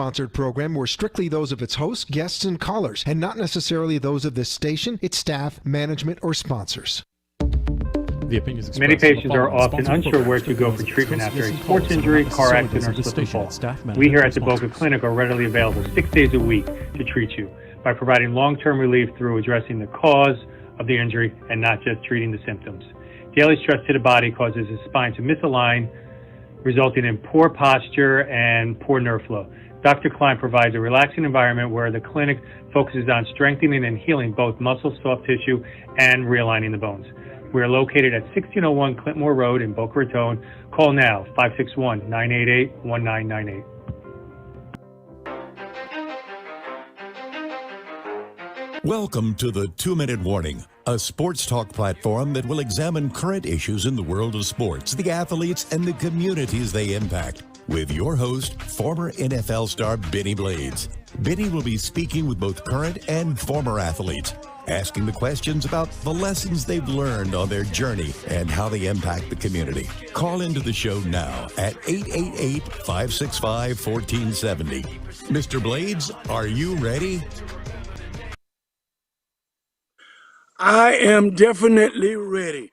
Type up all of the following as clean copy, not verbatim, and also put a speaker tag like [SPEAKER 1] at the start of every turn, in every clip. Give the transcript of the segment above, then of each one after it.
[SPEAKER 1] sponsored program were strictly those of its hosts, guests, and callers, and not necessarily those of this station, its staff, management, or sponsors.
[SPEAKER 2] Many patients are often unsure where to go for treatment after a sports injury, car accident, or slip and fall. We here at the Boca Clinic are readily available 6 days a week to treat you by providing long-term relief through addressing the cause of the injury and not just treating the symptoms. Daily stress to the body causes the spine to misalign, resulting in poor posture and poor nerve flow. Dr. Klein provides a relaxing environment where the clinic focuses on strengthening and healing both muscle, soft tissue, and realigning the bones. We are located at 1601 Clintmore Road in Boca Raton. Call now, 561-988-1998.
[SPEAKER 3] Welcome to the 2-Minute Warning, a sports talk platform that will examine current issues in the world of sports, the athletes, and the communities they impact. With your host, former NFL star Benny Blades. Benny will be speaking with both current and former athletes, asking the questions about the lessons they've learned on their journey and how they impact the community. Call into the show now at 888-565-1470. Mr. Blades, are you ready?
[SPEAKER 4] I am definitely ready.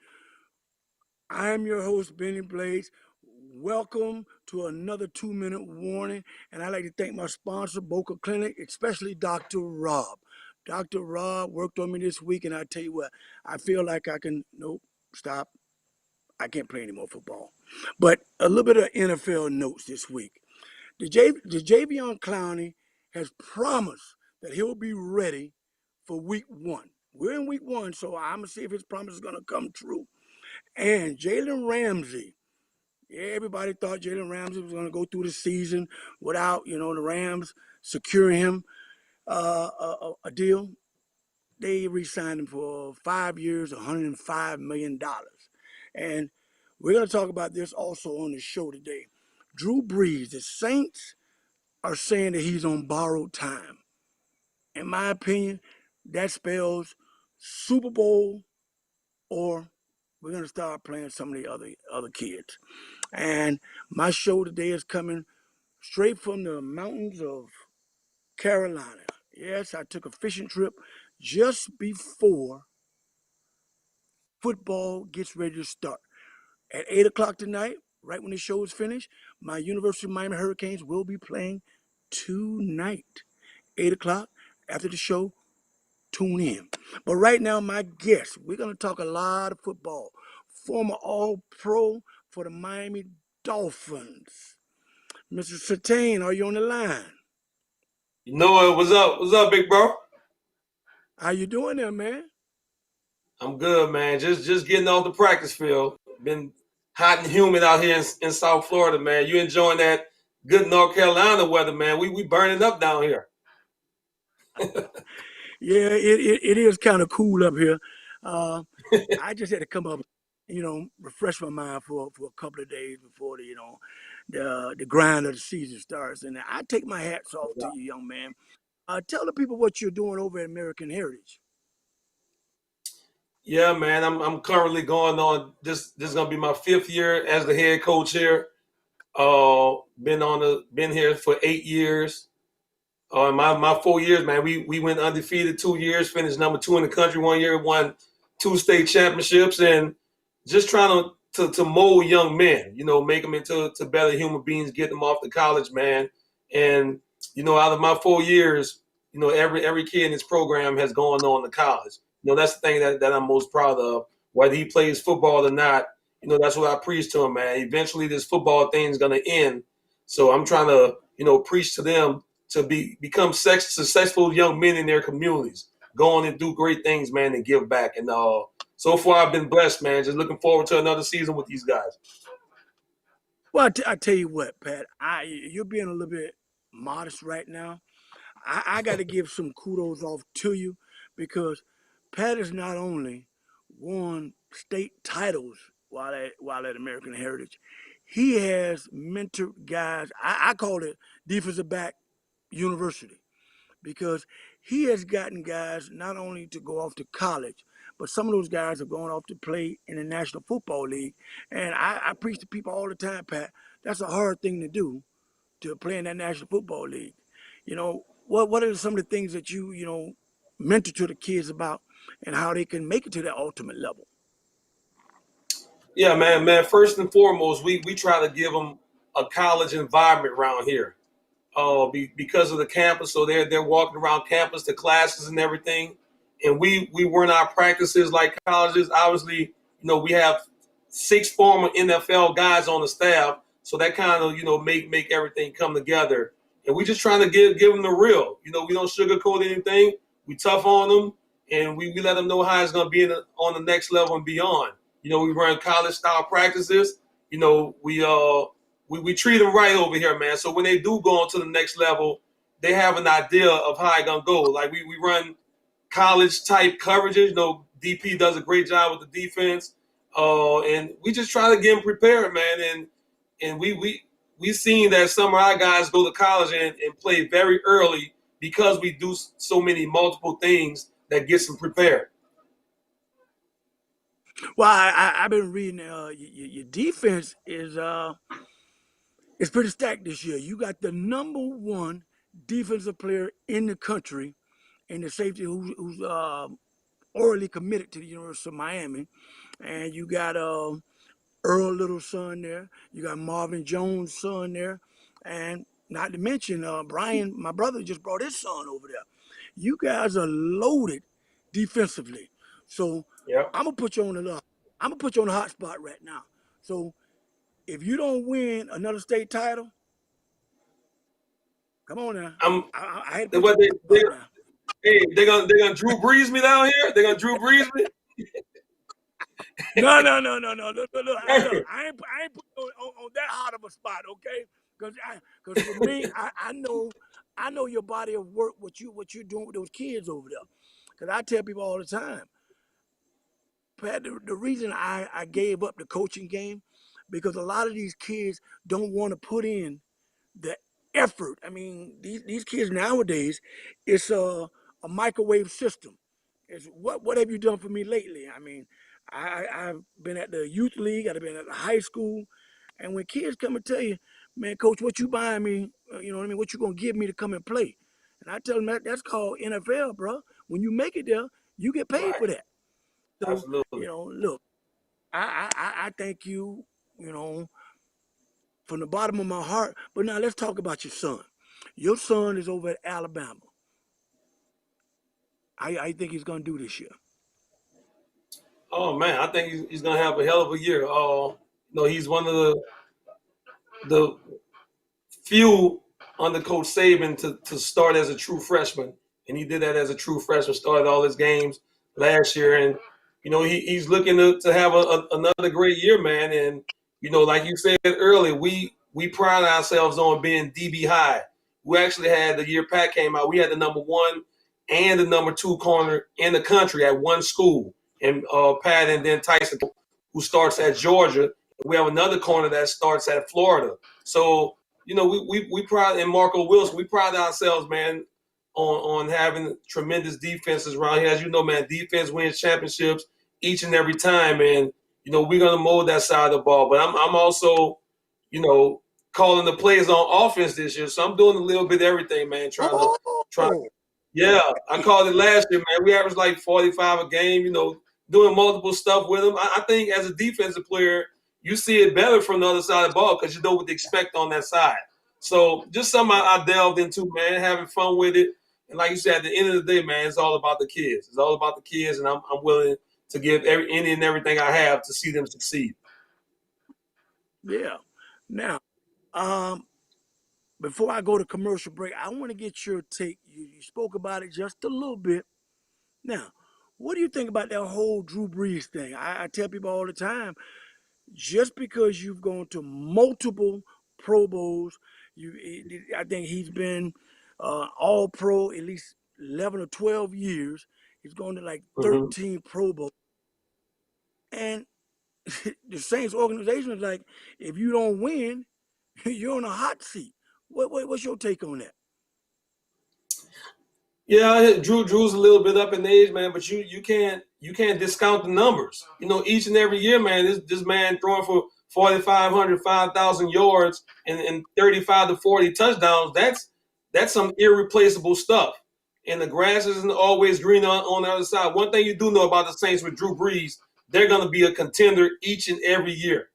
[SPEAKER 4] I am your host, Benny Blades. Welcome to another 2-Minute Warning. And I'd like to thank my sponsor, Boca Clinic, especially Dr. Rob. Dr. Rob worked on me this week, and I tell you what, I feel like I can, nope, stop. I can't play any more football. But a little bit of NFL notes this week. The Jadeveon Clowney has promised that he'll be ready for week 1. We're in week 1, so I'm going to see if his promise is going to come true. And Jalen Ramsey, everybody thought Jalen Ramsey was going to go through the season without, the Rams securing him a deal. They re-signed him for 5 years, $105 million. And we're going to talk about this also on the show today. Drew Brees, the Saints are saying that he's on borrowed time. In my opinion, that spells Super Bowl, or we're going to start playing some of the other kids. And my show today is coming straight from the mountains of Carolina. Yes, I took a fishing trip just before football gets ready to start. At 8 o'clock tonight, right when the show is finished, my University of Miami Hurricanes will be playing tonight. 8 o'clock, after the show, tune in. But right now, my guest, we're going to talk a lot of football. Former All-Pro for the Miami Dolphins. Mr. Surtain, are you on the line?
[SPEAKER 5] You know it. What's up? What's up, big bro?
[SPEAKER 4] How you doing there, man?
[SPEAKER 5] I'm good, man. Just getting off the practice field. Been hot and humid out here in South Florida, man. You enjoying that good North Carolina weather, man? We burning up down here.
[SPEAKER 4] Yeah, it is kind of cool up here. I just had to come up, refresh my mind for a couple of days before the grind of the season starts. And I take my hats off to you, young man. Tell the people what you're doing over at American Heritage.
[SPEAKER 5] Yeah, man. I'm currently going on. This is gonna be my 5th year as the head coach here. Been here for 8 years. My 4 years, man, we went undefeated 2 years, finished number 2 in the country 1 year, won 2 state championships, and just trying to mold young men, make them into better human beings, get them off to college, man. And, out of my 4 years, every kid in this program has gone on to college. That's the thing that I'm most proud of. Whether he plays football or not, that's what I preach to him, man. Eventually this football thing is going to end. So I'm trying to, preach to them to become successful young men in their communities, go on and do great things, man, and give back. And so far I've been blessed, man. Just looking forward to another season with these guys.
[SPEAKER 4] Well, I tell you what, Pat, you're being a little bit modest right now. I got to give some kudos off to you because Pat has not only won state titles while at American Heritage, he has mentored guys. I call it defensive back university because he has gotten guys not only to go off to college, but some of those guys are going off to play in the National Football League. And I preach to people all the time, Pat, that's a hard thing to do to play in that National Football League. What are some of the things that you mentor to the kids about and how they can make it to that ultimate level?
[SPEAKER 5] Yeah, man. First and foremost, we try to give them a college environment around here. Because of the campus, so they're walking around campus to classes and everything. And we run our practices like colleges. Obviously, we have 6 former NFL guys on the staff, so that kind of make everything come together. And we just trying to give them the real. We don't sugarcoat anything. We tough on them, and we let them know how it's going to be on the next level and beyond. We run college style practices. We treat them right over here, man. So when they do go on to the next level, they have an idea of how it's going to go. Like we run college type coverages. DP does a great job with the defense. And we just try to get them prepared, man. And we seen that some of our guys go to college and play very early because we do so many multiple things that gets them prepared.
[SPEAKER 4] Well, I've been reading your defense is it's pretty stacked this year. You got the number 1 defensive player in the country, and the safety who's orally committed to the University of Miami, and you got Earl Little's son there. You got Marvin Jones' son there, and not to mention Brian, my brother, just brought his son over there. You guys are loaded defensively. So
[SPEAKER 5] Yep.
[SPEAKER 4] I'm gonna put you on the hot spot right now. So if you don't win another state title, come on now. I had to put you on the spot now.
[SPEAKER 5] Hey, they're gonna Drew Brees me down here. They're gonna Drew Brees me.
[SPEAKER 4] No. Look, I ain't put you on that hard of a spot, okay? Because for me, I know your body of work, what you're doing with those kids over there. Because I tell people all the time, Pat, the reason I gave up the coaching game, because a lot of these kids don't want to put in the effort. I mean, these kids nowadays, it's a microwave system. It's what have you done for me lately? I mean, I've been at the youth league, I've been at the high school, and when kids come and tell you, man, coach, what you buying me? You know what I mean? What you gonna give me to come and play? And I tell them that's called NFL, bro. When you make it there, you get paid for that. So,
[SPEAKER 5] Absolutely.
[SPEAKER 4] Look, I thank you, from the bottom of my heart. But now let's talk about your son. Your son is over at Alabama. I think he's gonna do this year.
[SPEAKER 5] Oh man, I think he's gonna have a hell of a year. He's one of the few under Coach Saban to start as a true freshman, and he did that as a true freshman. Started all his games last year, and he's looking to have another great year, man. And like you said earlier, we pride ourselves on being DB high. We actually had, the year Pat came out, we had the number 1 and the number 2 corner in the country at one school, and Pat, and then Tyson, who starts at Georgia. We have another corner that starts at Florida. So we pride, and Marco Wilson, we pride ourselves, man, on having tremendous defenses around here. As you know, man, defense wins championships each and every time, and we're gonna mold that side of the ball. But I'm also, calling the plays on offense this year, so I'm doing a little bit of everything, man. Trying to. Yeah, I called it last year, man. We averaged like 45 a game, doing multiple stuff with them. I think as a defensive player, you see it better from the other side of the ball because you know what to expect on that side. So just something I delved into, man, having fun with it. And like you said, at the end of the day, man, it's all about the kids. It's all about the kids, and I'm willing to give any and everything I have to see them succeed.
[SPEAKER 4] Yeah. Now, before I go to commercial break, I want to get your take. You spoke about it just a little bit. Now, what do you think about that whole Drew Brees thing? I tell people all the time, just because you've gone to multiple Pro Bowls, I think he's been all pro at least 11 or 12 years. He's gone to like 13 Pro Bowls. And the Saints organization is like, if you don't win, you're on a hot seat. What's your take on that?
[SPEAKER 5] Yeah, Drew's a little bit up in age, man, but you can't discount the numbers. Each and every year, man, this man throwing for 4,500, 5,000 yards and 35 to 40 touchdowns, that's some irreplaceable stuff. And the grass isn't always green on the other side. One thing you do know about the Saints with Drew Brees, they're going to be a contender each and every year.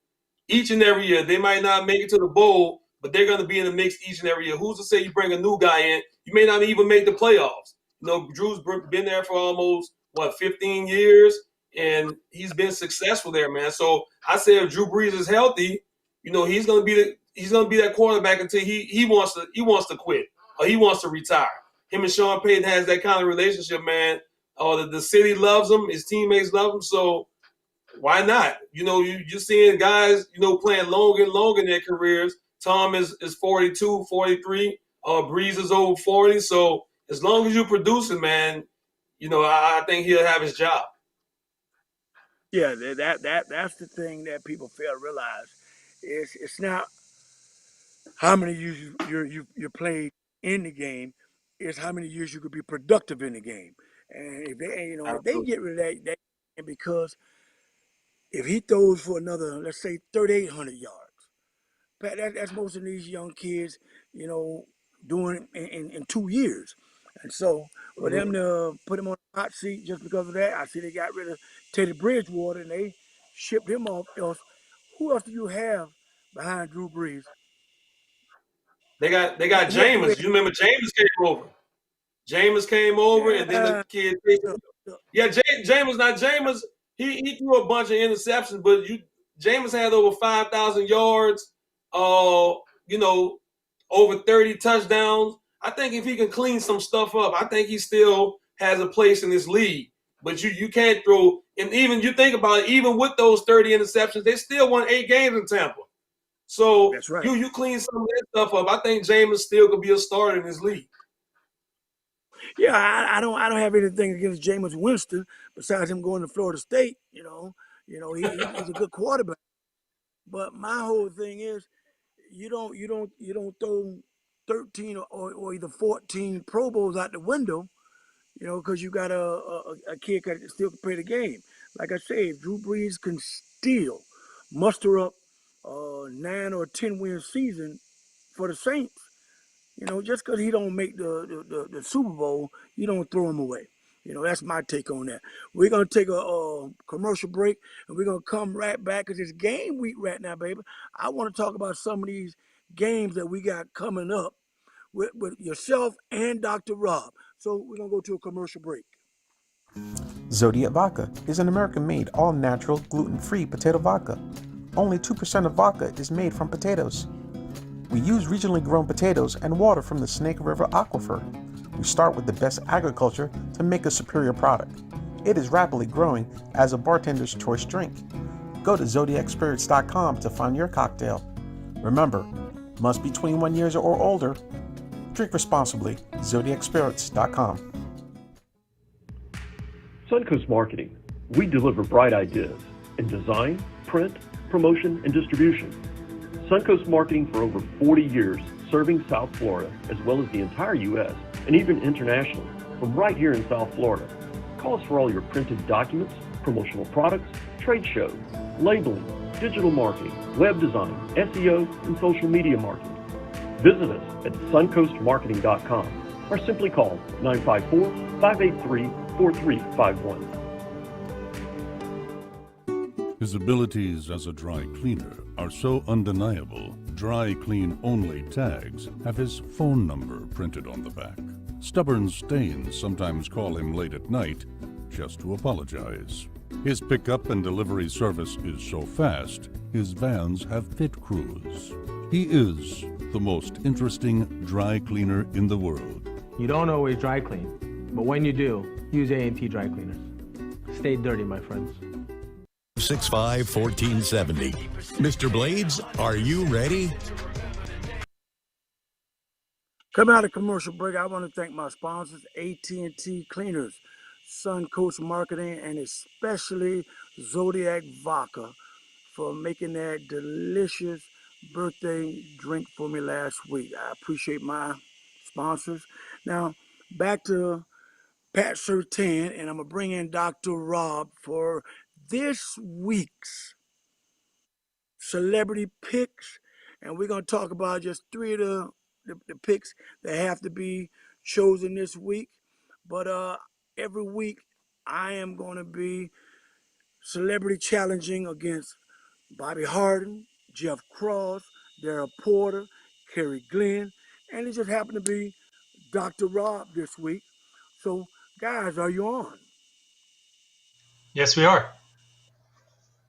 [SPEAKER 5] Each and every year. They might not make it to the bowl, but they're going to be in the mix each and every year. Who's to say you bring a new guy in, you may not even make the playoffs. You know, Drew's been there for almost, 15 years, and he's been successful there, man. So I say if Drew Brees is healthy, you know, he's going to be that quarterback until he wants to quit or he wants to retire. Him and Sean Payton has that kind of relationship, man. The city loves him, his teammates love him, so why not? You know, you're seeing guys, you know, playing longer and longer in their careers. Tom is 42, 43. Breeze is over 40. So as long as you're producing, man, you know, I think he'll have his job.
[SPEAKER 4] Yeah, that's the thing that people fail to realize. It's not how many years you played in the game, it's how many years you could be productive in the game. And if they get rid of that, because if he throws for another, let's say 3,800 yards, that's most of these young kids, you know, doing in 2 years. And so for them to put him on the hot seat just because of that, I see they got rid of Teddy Bridgewater and they shipped him off. Who else do you have behind Drew Brees?
[SPEAKER 5] They got Jameis. You remember Jameis came over. Jameis came over, and then the kid. Yeah, Jameis. He threw a bunch of interceptions, but Jameis had over 5,000 yards. You know, over 30 touchdowns. I think if he can clean some stuff up, I think he still has a place in this league. But you can't throw, and even you think about it, even with those 30 interceptions, they still won 8 games in Tampa. So
[SPEAKER 4] that's right.
[SPEAKER 5] You clean some of that stuff up. I think Jameis still could be a starter in this league.
[SPEAKER 4] Yeah, I don't have anything against Jameis Winston besides him going to Florida State. You know, he's a good quarterback. But my whole thing is, you don't throw 13 or either 14 Pro Bowls out the window, you know, because you got a kid that still can play the game. Like I say, if Drew Brees can still muster up a 9 or 10 win season for the Saints, you know, just because he don't make the Super Bowl, you don't throw him away. You know, that's my take on that. We're going to take a commercial break, and we're going to come right back because it's game week right now, baby. I want to talk about some of these games that we got coming up with yourself and Dr. Rob. So we're going to go to a commercial break.
[SPEAKER 6] Zodiac Vodka is an American-made, all-natural, gluten-free potato vodka. Only 2% of vodka is made from potatoes. We use regionally grown potatoes and water from the Snake River aquifer. We start with the best agriculture to make a superior product. It is rapidly growing as a bartender's choice drink. Go to ZodiacSpirits.com to find your cocktail. Remember, must be 21 years or older. Drink responsibly. ZodiacSpirits.com.
[SPEAKER 7] Suncoast Marketing. We deliver bright ideas in design, print, promotion, and distribution. Suncoast Marketing for over 40 years, serving South Florida as well as the entire U.S. and even internationally from right here in South Florida. Call us for all your printed documents, promotional products, trade shows, labeling, digital marketing, web design, SEO, and social media marketing. Visit us at suncoastmarketing.com or simply call 954-583-4351.
[SPEAKER 8] His abilities as a dry cleaner are so undeniable, Dry Clean Only tags have his phone number printed on the back. Stubborn stains sometimes call him late at night just to apologize. His pickup and delivery service is so fast, his vans have pit crews. He is the most interesting dry cleaner in the world.
[SPEAKER 9] You don't always dry clean, but when you do, use A&T Dry Cleaners. Stay dirty, my friends.
[SPEAKER 3] 6'5", 1470. Mr. Blades, are you ready?
[SPEAKER 4] Coming out of commercial break, I want to thank my sponsors, AT&T Cleaners, Suncoast Marketing, and especially Zodiac Vodka for making that delicious birthday drink for me last week. I appreciate my sponsors. Now, back to Pat Surtain, and I'm going to bring in Dr. Rob for this week's celebrity picks, and we're going to talk about just three of the picks that have to be chosen this week. But every week, I am going to be celebrity challenging against Bobby Harden, Jeff Cross, Darrell Porter, Kerry Glenn, and it just happened to be Dr. Rob this week. So, guys, are you on?
[SPEAKER 10] Yes, we are.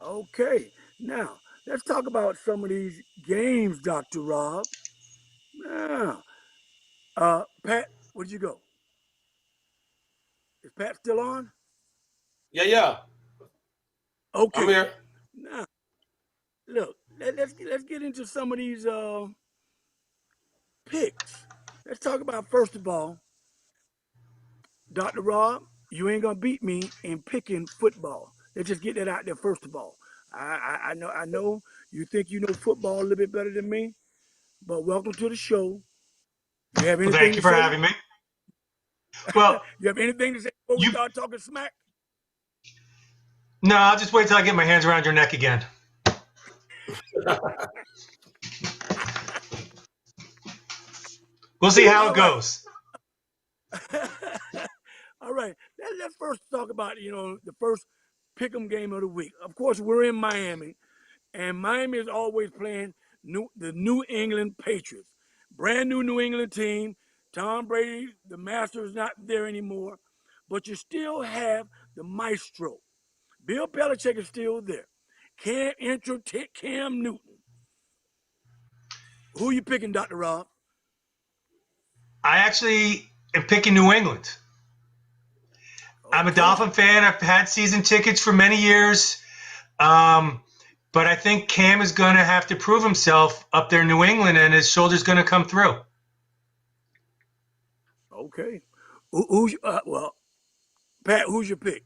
[SPEAKER 4] Okay. Now, let's talk about some of these games, Dr. Rob. Now, Pat, where'd you go? Is Pat still on?
[SPEAKER 5] Yeah.
[SPEAKER 4] Okay.
[SPEAKER 5] I'm here.
[SPEAKER 4] Now, look, let's get into some of these picks. Let's talk about, first of all, Dr. Rob, you ain't gonna beat me in picking football. Let's just get that out there first of all. I know you think you know football a little bit better than me, but welcome to the show. You have anything
[SPEAKER 10] Well, thank you for
[SPEAKER 4] say?
[SPEAKER 10] having me. Well,
[SPEAKER 4] you have anything to say before we start talking smack?
[SPEAKER 10] No, I'll just wait till I get my hands around your neck again. We'll see how it goes.
[SPEAKER 4] All right. Let's first talk about, the first pick'em game of the week. Of course, we're in Miami, and Miami is always playing the New England Patriots. Brand new New England team. Tom Brady, the master, is not there anymore, but you still have the maestro. Bill Belichick is still there. Can't enter Cam Newton. Who are you picking, Dr. Rob?
[SPEAKER 10] I actually am picking New England. Okay. I'm a Dolphin fan. I've had season tickets for many years. But I think Cam is going to have to prove himself up there in New England, and his shoulder's going to come through.
[SPEAKER 4] Okay. Well, Pat, who's your pick?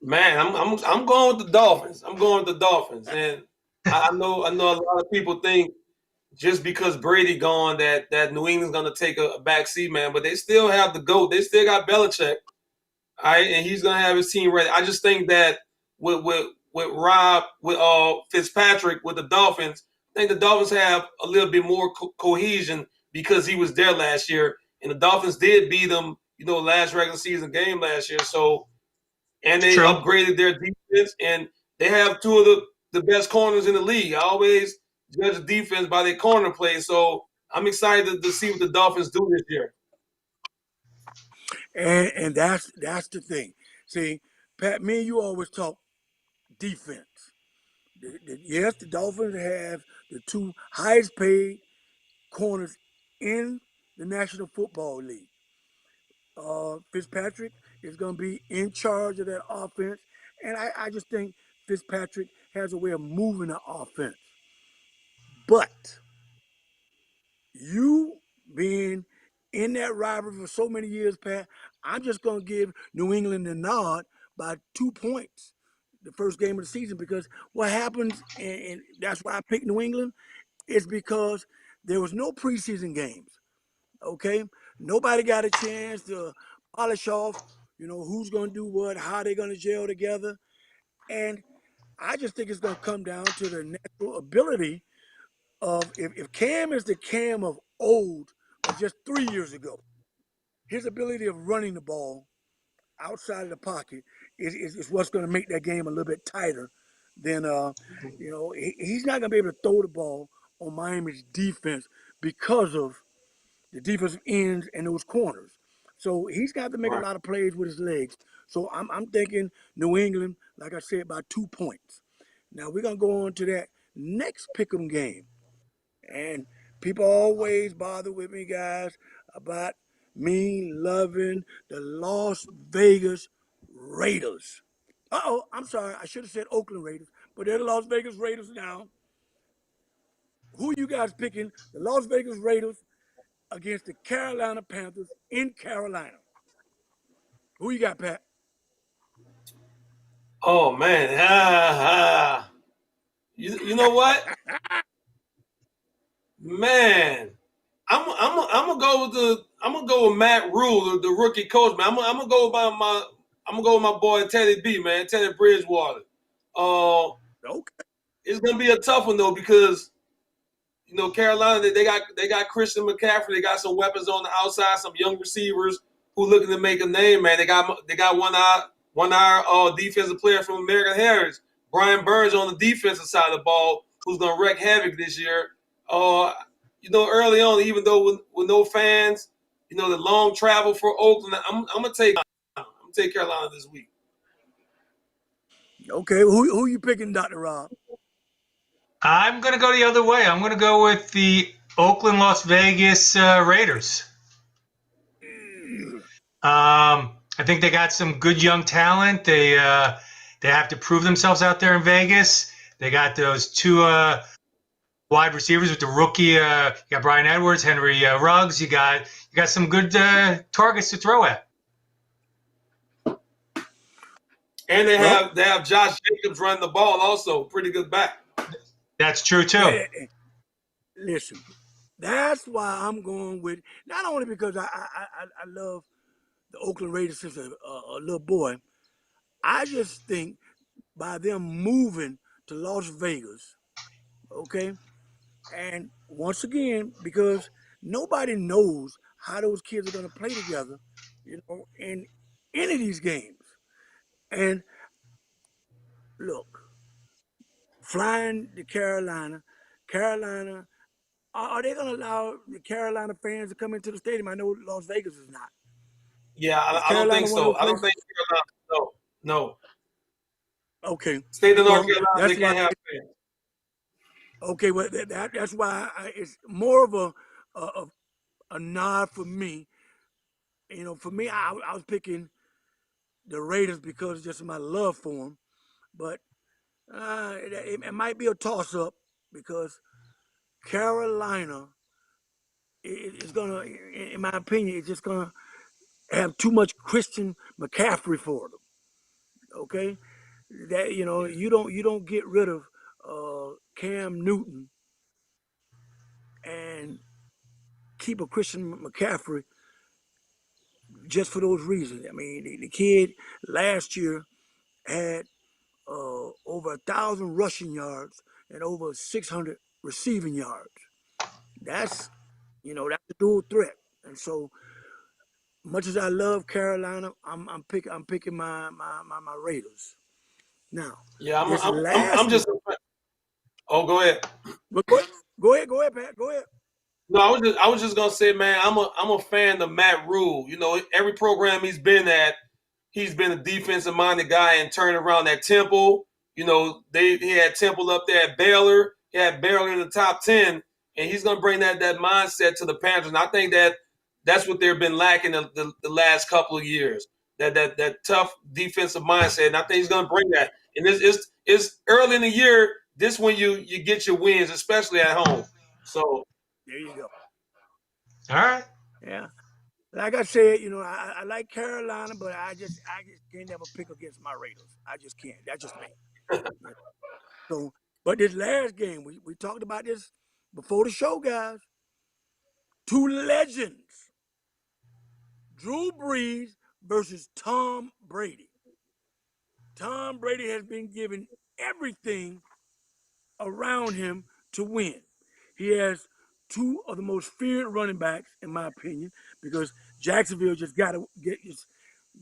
[SPEAKER 5] Man, I'm going with the Dolphins. And I know a lot of people think just because Brady gone that New England's going to take a back seat, man. But they still have the GOAT. They still got Belichick. All right, and he's going to have his team ready. I just think that with Fitzpatrick with the Dolphins, I think the Dolphins have a little bit more cohesion because he was there last year, and the Dolphins did beat them, last regular season game last year. So, and they upgraded their defense, and they have two of the best corners in the league. I always judge the defense by their corner play, so I'm excited to see what the Dolphins do this year.
[SPEAKER 4] And that's the thing. See, Pat, me and you always talk defense. Yes, the Dolphins have the two highest paid corners in the National Football League. Fitzpatrick is going to be in charge of that offense, and I just think Fitzpatrick has a way of moving the offense. But you being in that rivalry for so many years, Pat, I'm just going to give New England the nod by 2 points the first game of the season, because what happens, and that's why I picked New England, is because there was no preseason games, okay? Nobody got a chance to polish off, who's going to do what, how they're going to gel together. And I just think it's going to come down to the natural ability of, if Cam is the Cam of old, of just 3 years ago, his ability of running the ball outside of the pocket is what's going to make that game a little bit tighter than, he's not going to be able to throw the ball on Miami's defense because of the defensive ends and those corners. So he's got to make a lot of plays with his legs. So I'm thinking New England, like I said, by 2 points. Now we're going to go on to that next pick'em game. And people always bother with me, guys, about me loving the Las Vegas Raiders. I'm sorry. I should have said Oakland Raiders, but they're the Las Vegas Raiders now. Who you guys picking? The Las Vegas Raiders against the Carolina Panthers in Carolina. Who you got, Pat?
[SPEAKER 5] Oh man, you know what? Man, I'm gonna go with Matt Rule, the rookie coach, man. I'm gonna go with my boy Teddy B, man, Teddy Bridgewater.
[SPEAKER 4] Okay.
[SPEAKER 5] It's gonna be a tough one though because Carolina they got Christian McCaffrey. They got some weapons on the outside, some young receivers who looking to make a name. Man, they got one of our defensive player from American Heritage, Brian Burns, on the defensive side of the ball, who's gonna wreak havoc this year. Early on, even though with no fans, the long travel for Oakland, I'm gonna take Carolina this week.
[SPEAKER 4] Okay, who you picking, Dr. Rob?
[SPEAKER 10] I'm going to go the other way. I'm going to go with the Oakland Las Vegas Raiders. I think they got some good young talent. They have to prove themselves out there in Vegas. They got those two wide receivers with the rookie. You got Brian Edwards, Henry Ruggs. You got some good targets to throw at.
[SPEAKER 5] And they have Josh Jacobs running the ball also, pretty good back.
[SPEAKER 10] That's true too.
[SPEAKER 4] Listen, that's why I'm going with, not only because I love the Oakland Raiders since a little boy. I just think by them moving to Las Vegas, okay, and once again, because nobody knows how those kids are going to play together, in any of these games. And look, flying to Carolina, are they going to allow the Carolina fans to come into the stadium? I know Las Vegas is not.
[SPEAKER 5] Yeah, I don't think so. I don't think Carolina. No.
[SPEAKER 4] Okay.
[SPEAKER 5] State of North Carolina, they can't have fans.
[SPEAKER 4] Okay, well that's why it's more of a nod for me. For me, I was picking the Raiders because just of my love for them, but it might be a toss-up because Carolina is gonna, in my opinion, it's just gonna have too much Christian McCaffrey for them. Okay, that you don't get rid of Cam Newton and keep a Christian McCaffrey just for those reasons. I mean, the kid last year had over 1,000 rushing yards and over 600 receiving yards. That's a dual threat. And so, much as I love Carolina, I'm picking my Raiders. Now,
[SPEAKER 5] yeah, I'm just. Oh, go ahead.
[SPEAKER 4] Go ahead, Pat. Go ahead.
[SPEAKER 5] No, I was just gonna say, man, I'm a fan of Matt Rule. Every program he's been at, he's been a defensive-minded guy and turned around at Temple. He had Temple up there at Baylor. He had Baylor in the top 10, and he's gonna bring that mindset to the Panthers. And I think that's what they've been lacking the last couple of years. That tough defensive mindset, and I think he's gonna bring that. And it's early in the year. This when you get your wins, especially at home. So.
[SPEAKER 4] There you go.
[SPEAKER 10] All right.
[SPEAKER 4] Yeah. Like I said, I like Carolina, but I just can't never pick against my Raiders. I just can't. That's just me. So, but this last game, we talked about this before the show, guys. Two legends. Drew Brees versus Tom Brady. Tom Brady has been given everything around him to win. He has two of the most feared running backs, in my opinion, because Jacksonville just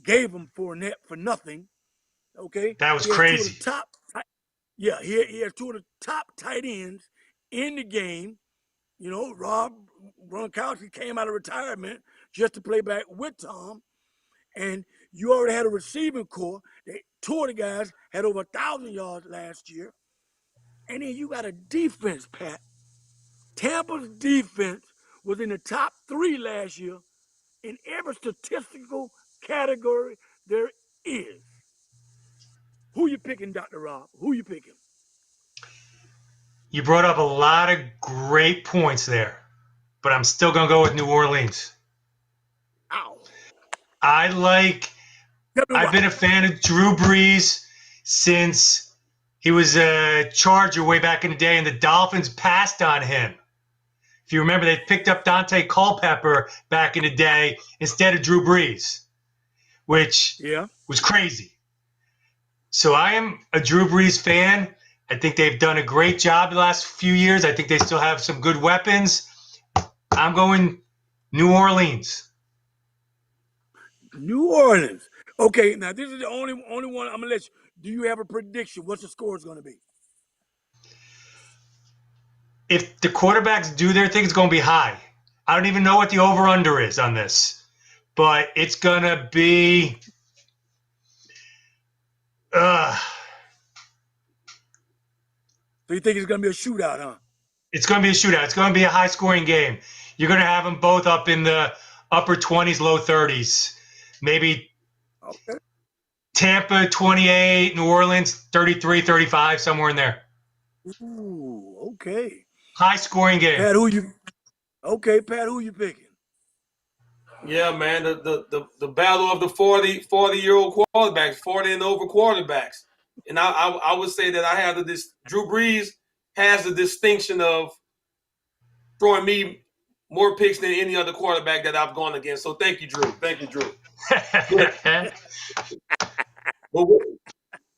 [SPEAKER 4] gave him Fournette for nothing. Okay,
[SPEAKER 10] that was crazy.
[SPEAKER 4] He has two of the top tight ends in the game. Rob Gronkowski came out of retirement just to play back with Tom, and you already had a receiving core. Two of the guys had over 1,000 yards last year, and then you got a defense, Pat. Tampa's defense was in the top 3 last year in every statistical category there is. Who you picking, Dr. Rob? Who you picking?
[SPEAKER 10] You brought up a lot of great points there, but I'm still going to go with New Orleans.
[SPEAKER 4] Ow.
[SPEAKER 10] I've been a fan of Drew Brees since he was a Charger way back in the day, and the Dolphins passed on him. If you remember, they picked up Dante Culpepper back in the day instead of Drew Brees, which was crazy. So I am a Drew Brees fan, I think they've done a great job the last few years. I think they still have some good weapons. I'm going New Orleans.
[SPEAKER 4] New Orleans. Okay, now this is the only one I'm gonna let you. Do you have a prediction? What's the score is gonna be?
[SPEAKER 10] If the quarterbacks do their thing, it's going to be high. I don't even know what the over-under is on this, but it's going to be
[SPEAKER 4] So you think it's gonna be a shootout, huh?
[SPEAKER 10] it's going to be a shootout. It's going to be a high-scoring game. You're going to have them both up in the upper 20s, low 30s. Maybe
[SPEAKER 4] Okay.
[SPEAKER 10] Tampa 28, New Orleans 33, 35, somewhere in there.
[SPEAKER 4] Ooh, okay.
[SPEAKER 10] High-scoring game.
[SPEAKER 4] Pat, who you? Okay, Pat, who you picking?
[SPEAKER 5] Yeah, man, the battle of the 40-year-old quarterbacks, 40 and over quarterbacks. And I would say that I have this Drew Brees has the distinction of throwing me more picks than any other quarterback that I've gone against. So thank you, Drew. Thank you, Drew. But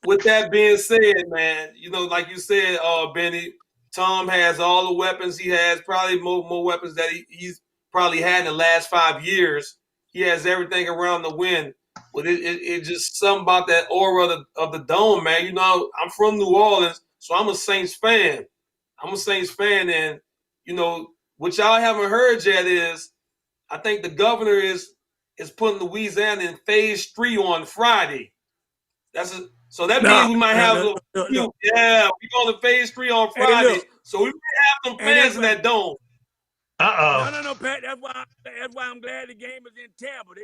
[SPEAKER 5] with that being said, man, you know, like you said, Benny, Tom has all the weapons. He has probably more weapons that he's probably had in the last 5 years. He has everything around the win. But it just something about that aura of the dome, man. You know, I'm from New Orleans, so I'm a Saints fan. And, you know, what y'all haven't heard yet is I think the governor is putting Louisiana in phase 3 on Friday. So that means we might have we're going to phase 3 on Friday. So we might have some fans in that dome.
[SPEAKER 4] No, Pat. That's why I'm glad the game is in Tampa.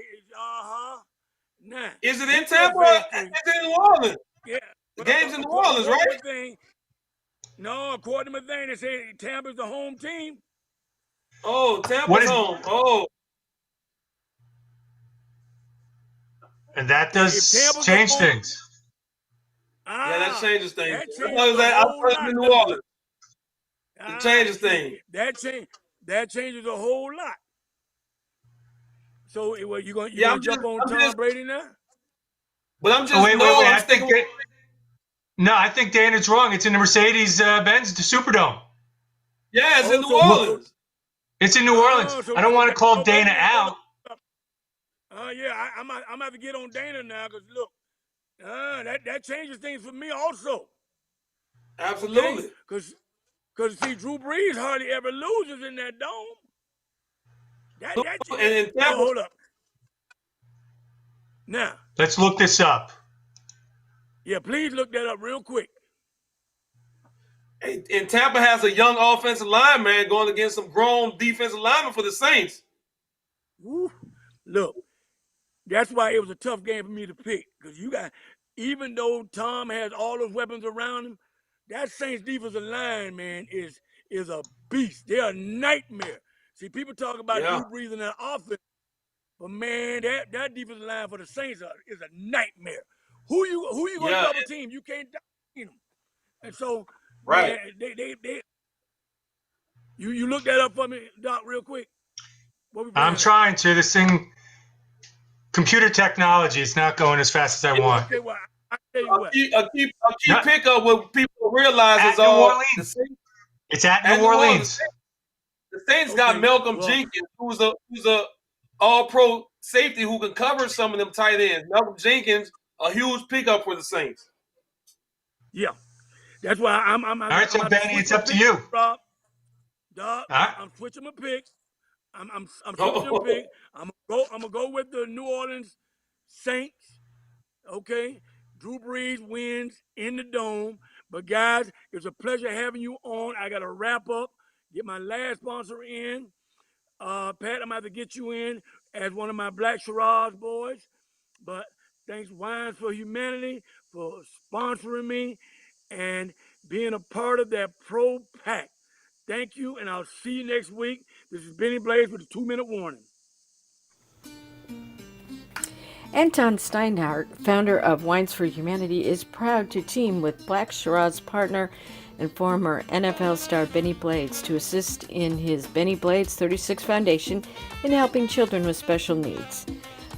[SPEAKER 4] Nah.
[SPEAKER 5] Is it in Tampa? Is it in New Orleans?
[SPEAKER 4] Yeah.
[SPEAKER 5] The game's in New Orleans, right?
[SPEAKER 4] No, according to my thing, they say Tampa's the home team.
[SPEAKER 5] Oh, Tampa's home. Oh.
[SPEAKER 10] And that does change things.
[SPEAKER 5] Yeah, that changes things.
[SPEAKER 4] I
[SPEAKER 5] thought it was in New Orleans. It changes things.
[SPEAKER 4] That changes a whole lot. So, you gonna jump on Tom Brady now?
[SPEAKER 5] But I'm just
[SPEAKER 10] I think Dana's wrong. It's in the Mercedes-Benz Superdome.
[SPEAKER 5] Yeah, it's in New Orleans.
[SPEAKER 10] It's in New Orleans. I don't want to call Dana out.
[SPEAKER 4] Yeah, I'm about to get on Dana now because look, that changes things for me also.
[SPEAKER 5] Absolutely.
[SPEAKER 4] Because see, Drew Brees hardly ever loses in that dome. Hold up. Now.
[SPEAKER 10] Let's look this up.
[SPEAKER 4] Yeah, please look that up real quick.
[SPEAKER 5] And Tampa has a young offensive line, man, going against some grown defensive linemen for the Saints.
[SPEAKER 4] Woo. Look, that's why it was a tough game for me to pick. Because even though Tom has all those weapons around him, that Saints defensive line, man, is a beast. They're a nightmare. See, people talk about Drew Brees and that offense, but man, that defensive line for the Saints is a nightmare. Who you going to double team? You can't double team them. And so,
[SPEAKER 5] right,
[SPEAKER 4] man, you look that up for me, Doc, real quick.
[SPEAKER 10] I'm trying to. This thing, computer technology, it's not going as fast as I want.
[SPEAKER 4] Okay, well, I tell you what.
[SPEAKER 5] A key pickup what people realize is
[SPEAKER 10] it's at New Orleans.
[SPEAKER 5] The Saints got Malcolm Jenkins, who's a all-pro safety who can cover some of them tight ends. Malcolm Jenkins, a huge pickup for the Saints.
[SPEAKER 4] Yeah, that's why I'm
[SPEAKER 10] all right, so Benny, it's up to you.
[SPEAKER 4] Rob, Doc, I'm switching my picks. I'm switching my pick. I'm gonna go with the New Orleans Saints. Okay, Drew Brees wins in the dome. But guys, it's a pleasure having you on. I gotta wrap up. Get my last sponsor in. Pat, I'm going to have to get you in as one of my Black Shiraz boys. But thanks, Wines for Humanity, for sponsoring me and being a part of that Pro Pack. Thank you, and I'll see you next week. This is Benny Blaze with a 2-minute warning.
[SPEAKER 11] Anton Steinhardt, founder of Wines for Humanity, is proud to team with Black Shiraz partner and former NFL star Benny Blades to assist in his Benny Blades 36 Foundation in helping children with special needs.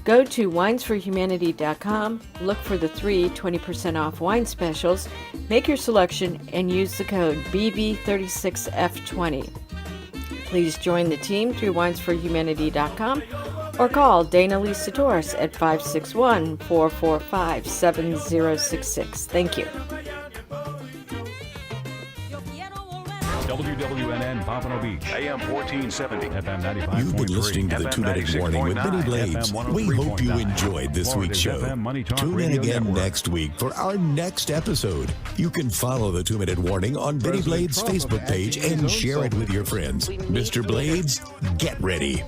[SPEAKER 11] Go to winesforhumanity.com, look for the 3 20% off wine specials, make your selection, and use the code BB36F20. Please join the team through winesforhumanity.com or call Dana Lisa Torres at 561-445-7066. Thank you.
[SPEAKER 12] WWNN Pompano Beach, AM 1470, FM 95.3.
[SPEAKER 3] You've been listening to the 2-Minute Warning with Benny Blades. We hope you enjoyed this week's show. Tune in again next week for our next episode. You can follow the 2-Minute Warning on Benny Blades' Facebook page and share it with your friends. Mr. Blades, get ready.